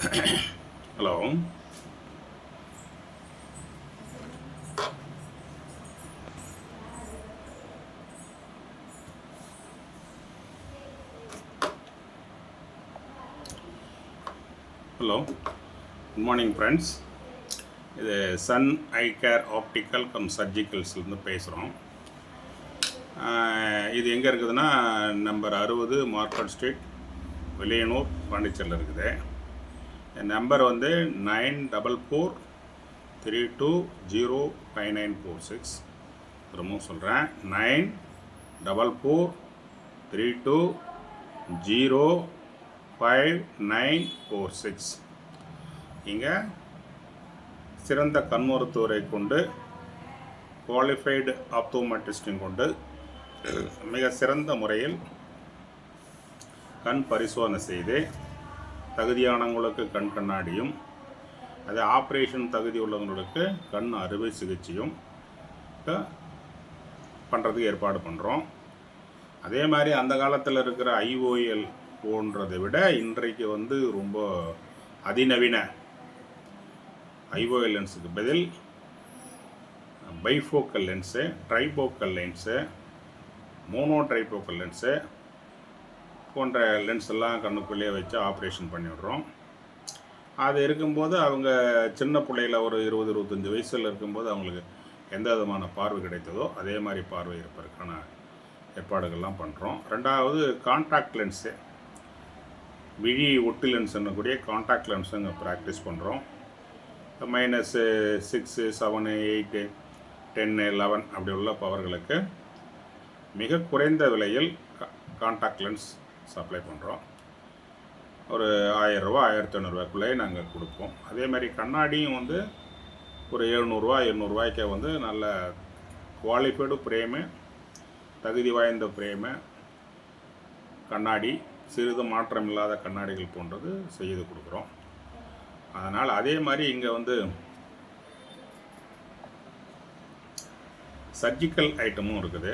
Hello. Hello, good morning friends. இது sun eye care optical cum சர்ஜிக்கல்ஸ்லேருந்து பேசுகிறோம். இது எங்கே இருக்குதுன்னா நம்பர் 60 மார்க்கெட் ஸ்ட்ரீட், வில்லியனூர், பாண்டிச்சேரியில் இருக்குது. நம்பர் வந்து 9432059446. திரும்பவும் சொல்கிறேன், 9432059446. இங்கே சிறந்த கண் மருத்துவரை கொண்டு, குவாலிஃபைடு ஆப்தோமெட்ரிஸ்டின் கொண்டு மிக சிறந்த முறையில் கண் பரிசோதனை செய்து தகுதியானவங்களுக்கு கண் கண்ணாடியும், அது ஆப்ரேஷன் தகுதி உள்ளவங்களுக்கு கண் அறுவை சிகிச்சையும் பண்ணுறதுக்கு ஏற்பாடு பண்ணுறோம். அதே மாதிரி அந்த காலத்தில் இருக்கிற ஐஓஎல் போன்றதை விட இன்றைக்கு வந்து ரொம்ப அதிநவீன ஐஓஎல் லென்ஸுக்கு பதில் bifocal lens, trifocal lens, mono trifocal lens போன்ற லென்ஸ் எல்லாம் கண்ணுக்குள்ளேயே வச்சு ஆப்ரேஷன் பண்ணிவிடுறோம். அது இருக்கும்போது அவங்க சின்ன பிள்ளையில் ஒரு 20-25 வயசில் இருக்கும்போது அவங்களுக்கு எந்த விதமான பார்வை கிடைத்ததோ அதே மாதிரி பார்வை இருப்பதற்கான ஏற்பாடுகள்லாம் பண்ணுறோம். ரெண்டாவது கான்டாக்ட் லென்ஸு, விழி ஒட்டு லென்ஸ் என்னக்கூடிய கான்டாக்ட் லென்ஸு இங்கே ப்ராக்டிஸ் பண்ணுறோம். -6, 7, 8, 10, 11 அப்படி உள்ள பவர்களுக்கு மிக குறைந்த விலையில் கான்டாக்ட் லென்ஸ் சப்ளை பண்ணுறோம். ஒரு 1000 ரூபா 1500 நாங்கள் கொடுப்போம். அதே மாதிரி கண்ணாடியும் வந்து ஒரு 700 800 வந்து நல்ல குவாலிஃபைடு பிரேமு, தகுதி வாய்ந்த பிரேமு கண்ணாடி, சிறிது மாற்றம் இல்லாத கண்ணாடிகள் போன்றது செய்து கொடுக்குறோம். அதனால் அதே மாதிரி இங்கே வந்து சர்ஜிக்கல் ஐட்டமும் இருக்குது.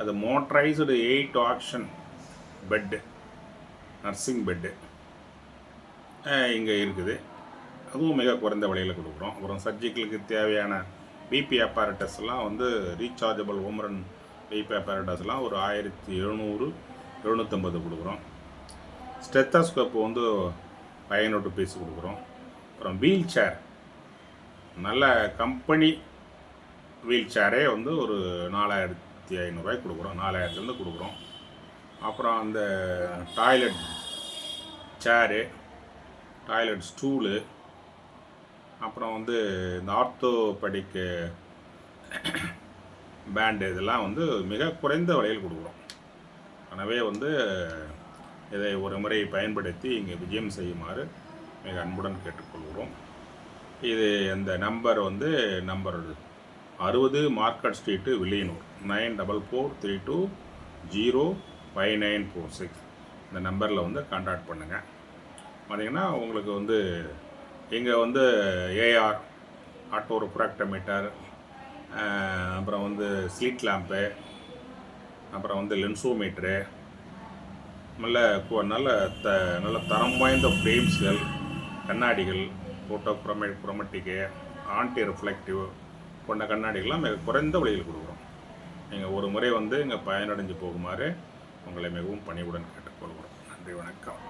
அது motorised 8 action bed, nursing bed இங்கே இருக்குது. அதுவும் மிக குறைந்த விலையில் கொடுக்குறோம். அப்புறம் சர்ஜிக்கலுக்கு தேவையான பிபி அப்பாரட்டஸ்லாம் வந்து ரீசார்ஜபிள் ஓமரன் பிபி அப்பாரட்டஸ்லாம் ஒரு 1700 750 கொடுக்குறோம். ஸ்டெத்தஸ்கோப்பு வந்து 500 பீஸ் கொடுக்குறோம். அப்புறம் வீல் சேர், நல்ல கம்பெனி வீல் சேரே வந்து ஒரு 4500 கொடுக்குறோம், 4000 கொடுக்குறோம். அப்புறம் அந்த டாய்லெட் சேரு, டாய்லெட் ஸ்டூலு, அப்புறம் வந்து இந்த ஆர்த்தோபெடிக்கு பேண்டு, இதெல்லாம் வந்து மிக குறைந்த விலையில் கொடுக்குறோம். எனவே வந்து இதை ஒரு முறை பயன்படுத்தி இங்கே விஜயம் செய்யுமாறு மிக அன்புடன் கேட்டுக்கொள்கிறோம். இது அந்த நம்பர் வந்து நம்பர் 60 மார்க்கெட் ஸ்ட்ரீட்டு, வில்லியனூர், 9432059446. இந்த நம்பரில் வந்து கான்டாக்ட் பண்ணுங்கள். பார்த்திங்கன்னா உங்களுக்கு வந்து இங்கே வந்து ஏஆர், ஆட்டோ ரிஃப்ராக்டோமீட்டர், அப்புறம் வந்து ஸ்லீட் லேம்ப்பு, அப்புறம் வந்து லென்சோமீட்ரு, நல்ல நல்ல தரம் வாய்ந்த ஃப்ரேம்ஸ்கள், கண்ணாடிகள், ஃபோட்டோ குரோமேட்டிக்கு, ஆன்டி ரிஃப்ளெக்டிவ் போன்ற கண்ணாடிகள்லாம் மிக குறைந்த விலையில் கொடுக்குறோம். நீங்கள் ஒரு முறை வந்து இங்கே பயனடைஞ்சு போகுமாறு உங்களை மிகவும் பணிவுடன் கேட்டுக்கொள்கிறோம். நன்றி, வணக்கம்.